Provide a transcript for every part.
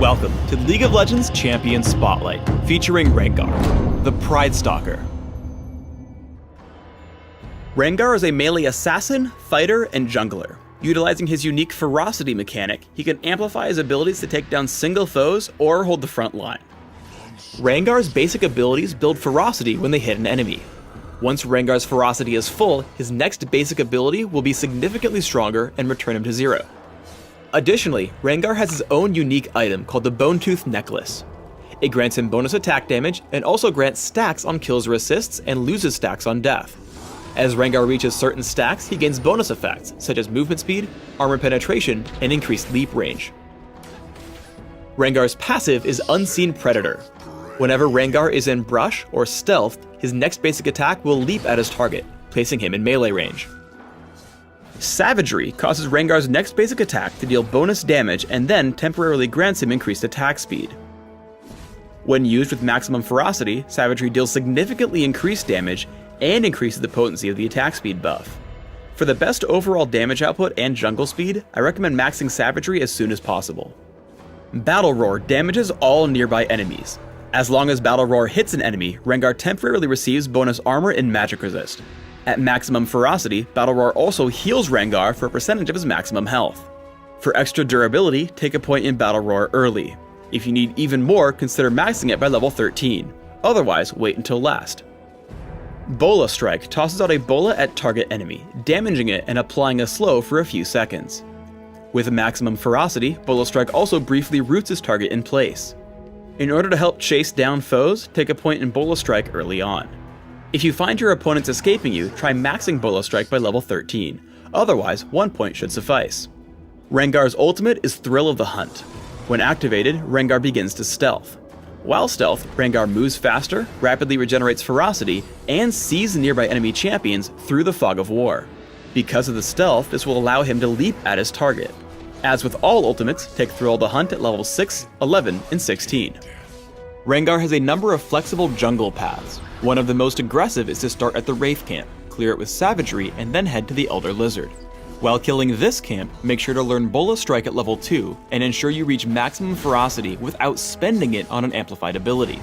Welcome to League of Legends Champion Spotlight, featuring Rengar, the Pride Stalker. Rengar is a melee assassin, fighter, and jungler. Utilizing his unique ferocity mechanic, he can amplify his abilities to take down single foes or hold the front line. Rengar's basic abilities build ferocity when they hit an enemy. Once Rengar's ferocity is full, his next basic ability will be significantly stronger and return him to 0. Additionally, Rengar has his own unique item called the Bone Tooth Necklace. It grants him bonus attack damage and also grants stacks on kills or assists and loses stacks on death. As Rengar reaches certain stacks, he gains bonus effects such as movement speed, armor penetration, and increased leap range. Rengar's passive is Unseen Predator. Whenever Rengar is in brush or stealth, his next basic attack will leap at his target, placing him in melee range. Savagery causes Rengar's next basic attack to deal bonus damage and then temporarily grants him increased attack speed. When used with maximum ferocity, Savagery deals significantly increased damage and increases the potency of the attack speed buff. For the best overall damage output and jungle speed, I recommend maxing Savagery as soon as possible. Battle Roar damages all nearby enemies. As long as Battle Roar hits an enemy, Rengar temporarily receives bonus armor and magic resist. At maximum ferocity, Battle Roar also heals Rengar for a percentage of his maximum health. For extra durability, take a point in Battle Roar early. If you need even more, consider maxing it by level 13. Otherwise, wait until last. Bola Strike tosses out a bola at target enemy, damaging it and applying a slow for a few seconds. With maximum ferocity, Bola Strike also briefly roots his target in place. In order to help chase down foes, take a point in Bola Strike early on. If you find your opponents escaping you, try maxing Bola Strike by level 13. Otherwise, 1 point should suffice. Rengar's ultimate is Thrill of the Hunt. When activated, Rengar begins to stealth. While stealth, Rengar moves faster, rapidly regenerates ferocity, and sees nearby enemy champions through the fog of war. Because of the stealth, this will allow him to leap at his target. As with all ultimates, take Thrill of the Hunt at levels 6, 11, and 16. Rengar has a number of flexible jungle paths. One of the most aggressive is to start at the Wraith camp, clear it with Savagery, and then head to the Elder Lizard. While killing this camp, make sure to learn Bola Strike at level 2, and ensure you reach maximum ferocity without spending it on an amplified ability.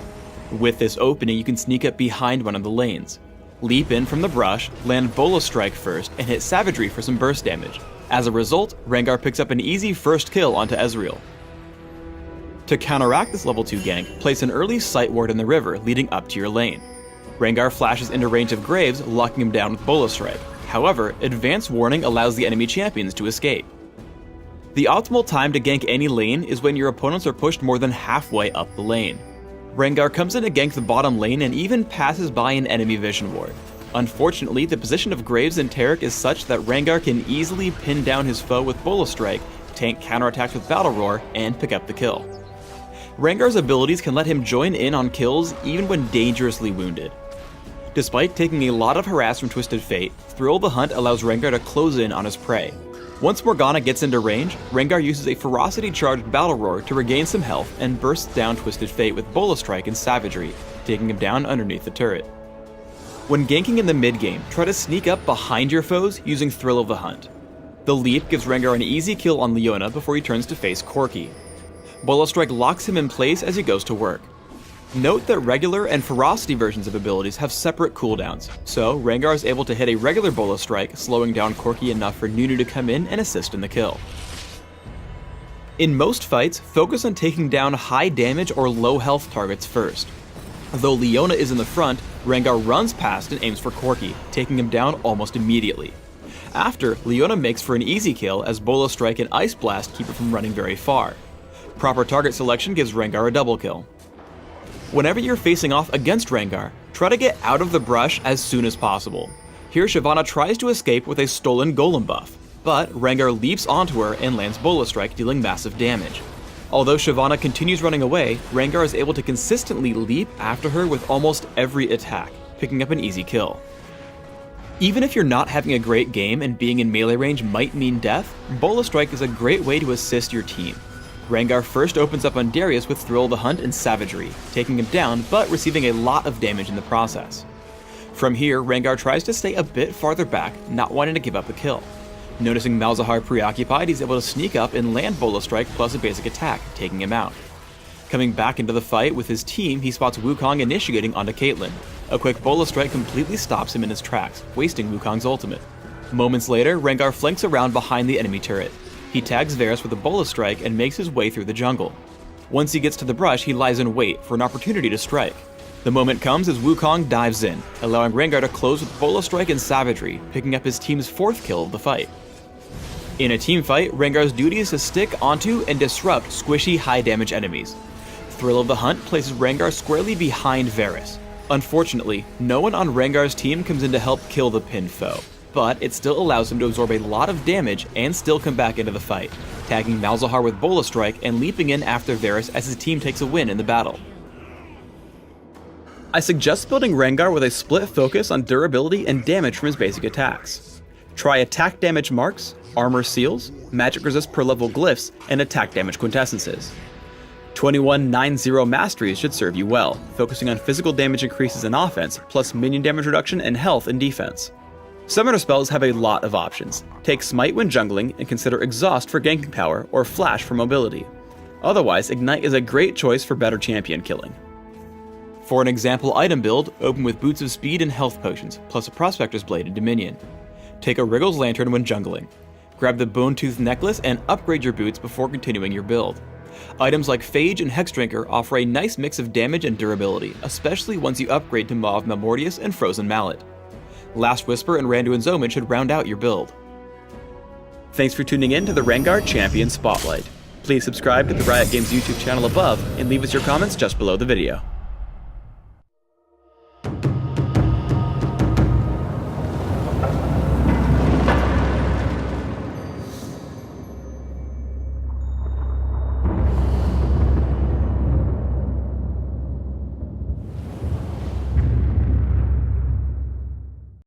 With this opening, you can sneak up behind one of the lanes. Leap in from the brush, land Bola Strike first, and hit Savagery for some burst damage. As a result, Rengar picks up an easy first kill onto Ezreal. To counteract this level 2 gank, place an early Sight Ward in the river leading up to your lane. Rengar flashes into range of Graves, locking him down with Bola Strike. However, Advanced Warning allows the enemy champions to escape. The optimal time to gank any lane is when your opponents are pushed more than halfway up the lane. Rengar comes in to gank the bottom lane and even passes by an enemy Vision Ward. Unfortunately, the position of Graves and Taric is such that Rengar can easily pin down his foe with Bola Strike, tank counterattacks with Battle Roar, and pick up the kill. Rengar's abilities can let him join in on kills even when dangerously wounded. Despite taking a lot of harass from Twisted Fate, Thrill the Hunt allows Rengar to close in on his prey. Once Morgana gets into range, Rengar uses a ferocity-charged Battle Roar to regain some health and bursts down Twisted Fate with Bola Strike and Savagery, taking him down underneath the turret. When ganking in the mid-game, try to sneak up behind your foes using Thrill of the Hunt. The leap gives Rengar an easy kill on Leona before he turns to face Corki. Bola Strike locks him in place as he goes to work. Note that regular and ferocity versions of abilities have separate cooldowns, so Rengar is able to hit a regular Bola Strike, slowing down Corki enough for Nunu to come in and assist in the kill. In most fights, focus on taking down high damage or low health targets first. Though Leona is in the front, Rengar runs past and aims for Corki, taking him down almost immediately. After, Leona makes for an easy kill as Bola Strike and Ice Blast keep her from running very far. Proper target selection gives Rengar a double kill. Whenever you're facing off against Rengar, try to get out of the brush as soon as possible. Here Shyvana tries to escape with a stolen Golem buff, but Rengar leaps onto her and lands Bola Strike, dealing massive damage. Although Shyvana continues running away, Rengar is able to consistently leap after her with almost every attack, picking up an easy kill. Even if you're not having a great game and being in melee range might mean death, Bola Strike is a great way to assist your team. Rengar first opens up on Darius with Thrill of the Hunt and Savagery, taking him down but receiving a lot of damage in the process. From here, Rengar tries to stay a bit farther back, not wanting to give up a kill. Noticing Malzahar preoccupied, he's able to sneak up and land Bola Strike plus a basic attack, taking him out. Coming back into the fight with his team, he spots Wukong initiating onto Caitlyn. A quick Bola Strike completely stops him in his tracks, wasting Wukong's ultimate. Moments later, Rengar flanks around behind the enemy turret. He tags Varus with a Bola Strike and makes his way through the jungle. Once he gets to the brush, he lies in wait for an opportunity to strike. The moment comes as Wukong dives in, allowing Rengar to close with Bola Strike and Savagery, picking up his team's 4th kill of the fight. In a team fight, Rengar's duty is to stick onto and disrupt squishy high-damage enemies. Thrill of the Hunt places Rengar squarely behind Varus. Unfortunately, no one on Rengar's team comes in to help kill the pinned foe, but it still allows him to absorb a lot of damage and still come back into the fight, tagging Malzahar with Bola Strike and leaping in after Varus as his team takes a win in the battle. I suggest building Rengar with a split focus on durability and damage from his basic attacks. Try attack damage marks, armor seals, magic resist per level glyphs, and attack damage quintessences. 21-9-0 masteries should serve you well, focusing on physical damage increases in offense, plus minion damage reduction and health in defense. Summoner spells have a lot of options. Take Smite when jungling and consider Exhaust for ganking power or Flash for mobility. Otherwise, Ignite is a great choice for better champion killing. For an example item build, open with Boots of Speed and Health Potions, plus a Prospector's Blade and Dominion. Take a Wriggle's Lantern when jungling. Grab the Bone Tooth Necklace and upgrade your boots before continuing your build. Items like Phage and Hexdrinker offer a nice mix of damage and durability, especially once you upgrade to Mauve Malmortius and Frozen Mallet. Last Whisper and Randuin's Omen should round out your build. Thanks for tuning in to the Rengar Champion Spotlight. Please subscribe to the Riot Games YouTube channel above and leave us your comments just below the video.